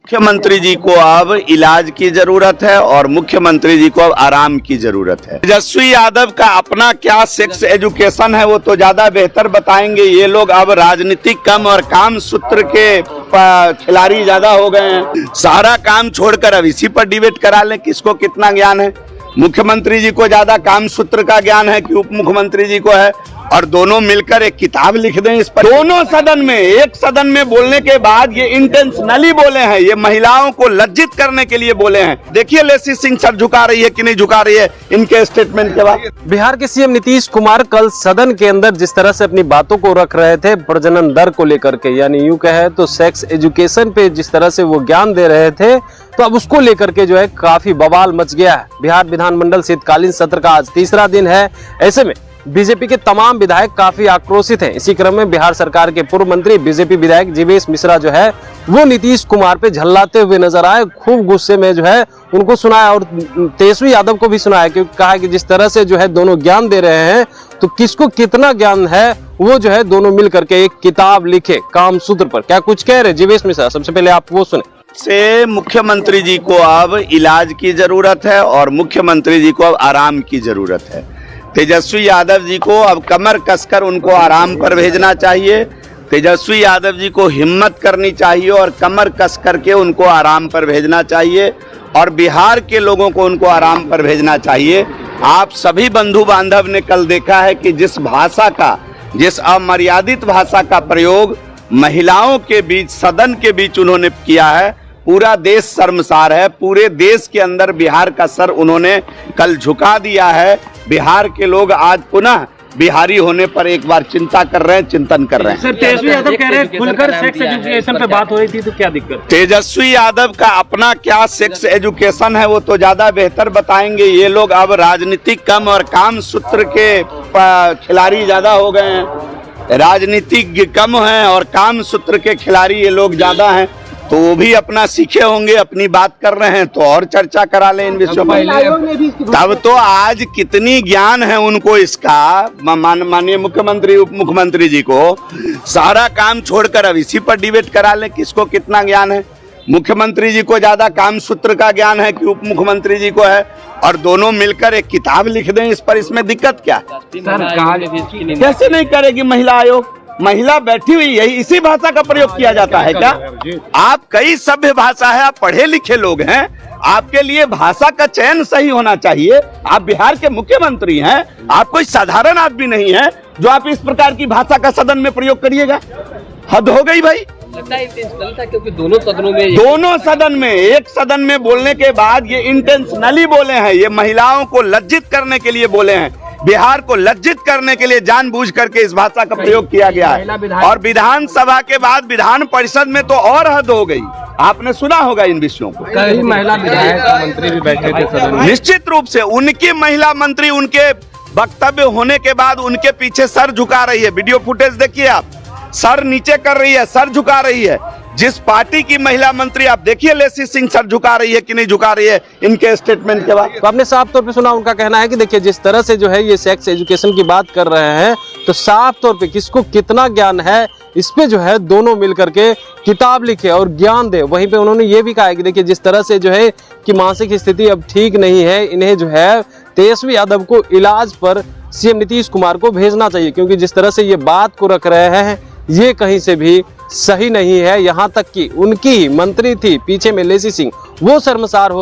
मुख्यमंत्री जी को अब इलाज की जरूरत है और मुख्यमंत्री जी को अब आराम की जरूरत है। तेजस्वी यादव का अपना क्या सेक्स एजुकेशन है वो तो ज्यादा बेहतर बताएंगे। ये लोग अब राजनीतिक कम और काम सूत्र के खिलाड़ी ज्यादा हो गए हैं। सारा काम छोड़कर अब इसी पर डिबेट करा लें किसको कितना ज्ञान है। मुख्यमंत्री जी को ज्यादा काम सूत्र का ज्ञान है कि उप मुख्यमंत्री जी को है, और दोनों मिलकर एक किताब लिख दें इस पर। दोनों सदन में, एक सदन में बोलने के बाद ये इंटेंशनली बोले हैं, ये महिलाओं को लज्जित करने के लिए बोले हैं। देखिए लेसी सिंह सर झुका रही है कि नहीं झुका रही है इनके स्टेटमेंट के बाद। बिहार के सीएम नीतीश कुमार कल सदन के अंदर जिस तरह से अपनी बातों को रख रहे थे प्रजनन दर को लेकर के, यानी यूं कहे तो सेक्स एजुकेशन पे जिस तरह से वो ज्ञान दे रहे थे, तो अब उसको लेकर के जो है काफी बवाल मच गया है। बिहार विधानमंडल शीतकालीन सत्र का आज तीसरा दिन है। ऐसे में बीजेपी के तमाम विधायक काफी आक्रोशित हैं। इसी क्रम में बिहार सरकार के पूर्व मंत्री बीजेपी विधायक जीवेश मिश्रा जो है वो नीतीश कुमार पे झल्लाते हुए नजर आए। खूब गुस्से में जो है उनको सुनाया और तेजस्वी यादव को भी सुनाया, क्योंकि कहा कि जिस तरह से जो है दोनों ज्ञान दे रहे हैं तो किसको कितना ज्ञान है वो जो है दोनों मिल करके एक किताब लिखे काम सूत्र पर। क्या कुछ कह रहे जीवेश मिश्रा, सबसे पहले आप वो सुने। से मुख्यमंत्री जी को अब इलाज की जरूरत है और मुख्यमंत्री जी को अब आराम की जरूरत है। तेजस्वी यादव जी को अब कमर कसकर उनको आराम पर भेजना चाहिए। तेजस्वी यादव जी को हिम्मत करनी चाहिए और कमर कस करके उनको आराम पर भेजना चाहिए, और बिहार के लोगों को उनको आराम पर भेजना चाहिए। आप सभी बंधु बांधव ने कल देखा है कि जिस भाषा का, जिस अमर्यादित भाषा का प्रयोग महिलाओं के बीच, सदन के बीच उन्होंने किया है, पूरा देश शर्मसार है। पूरे देश के अंदर बिहार का सर उन्होंने कल झुका दिया है। बिहार के लोग आज पुनः बिहारी होने पर एक बार चिंता कर रहे हैं, चिंतन कर रहे हैं। सर तेजस्वी यादव कह रहे हैं खुलकर सेक्स एजुकेशन पे बात हो रही थी, तो क्या दिक्कत? तेजस्वी यादव का अपना क्या सेक्स एजुकेशन है वो तो ज्यादा बेहतर बताएंगे। ये लोग अब राजनीतिक कम और काम सूत्र के खिलाड़ी ज्यादा हो गए हैं। राजनीतिज्ञ कम हैं और काम सूत्र के खिलाड़ी ये लोग ज्यादा हैं, तो वो भी अपना सीखे होंगे, अपनी बात कर रहे हैं तो और चर्चा करा लें इन विषयों पर। तब तो आज कितनी ज्ञान है उनको इसका, माननीय मुख्यमंत्री उप मुख्यमंत्री जी को सारा काम छोड़कर अब इसी पर डिबेट करा लें किसको कितना ज्ञान है। मुख्यमंत्री जी को ज्यादा काम सूत्र का ज्ञान है कि उप मुख्यमंत्री जी को है, और दोनों मिलकर एक किताब लिख दें इस पर। इसमें दिक्कत क्या है? कैसे नहीं करेगी महिला आयोग? महिला बैठी हुई है, इसी भाषा का प्रयोग किया जाता है क्या? आप कई सभ्य भाषा है, आप पढ़े लिखे लोग हैं, आपके लिए भाषा का चयन सही होना चाहिए। आप बिहार के मुख्यमंत्री हैं, आप कोई साधारण आदमी नहीं है जो आप इस प्रकार की भाषा का सदन में प्रयोग करिएगा। हद हो गई भाई। लगता है इंटेंशनल था, क्योंकि दोनों सदन में एक सदन में बोलने के बाद ये इंटेंशनली बोले हैं। ये महिलाओं को लज्जित करने के लिए बोले हैं, बिहार को लज्जित करने के लिए जानबूझ करके इस भाषा का प्रयोग किया गया है। और विधानसभा के बाद विधान परिषद में तो और हद हो गई। आपने सुना होगा इन विषयों को। कई महिला विधायक मंत्री भी बैठे थे सदन में। निश्चित रूप से उनकी महिला मंत्री उनके वक्तव्य होने के बाद उनके पीछे सर झुका रही है। वीडियो फुटेज देखिए आप, सर नीचे कर रही है, सर झुका रही है। जिस पार्टी की महिला मंत्री, आप देखिए लेसी सिंह सर झुका रही है कि नहीं झुका रही है इनके स्टेटमेंट के बाद। तो आपने साफ तौर पे सुना, उनका कहना है कि देखिए जिस तरह से जो है ये सेक्स एजुकेशन की बात कर रहे हैं, तो साफ तौर पे किसको कितना ज्ञान है इस पे जो है दोनों मिल करके किताब लिखे और ज्ञान दे। वहीं पे उन्होंने ये भी कहा है कि देखिए जिस तरह से जो है कि मानसिक स्थिति अब ठीक नहीं है, इन्हें जो है तेजस्वी यादव को इलाज पर सीएम नीतीश कुमार को भेजना चाहिए, क्योंकि जिस तरह से ये बात को रख रहे हैं ये कहीं से भी सही नहीं है। यहाँ तक कि उनकी मंत्री थी पीछे में लेसी सिंह, वो शर्मसार हो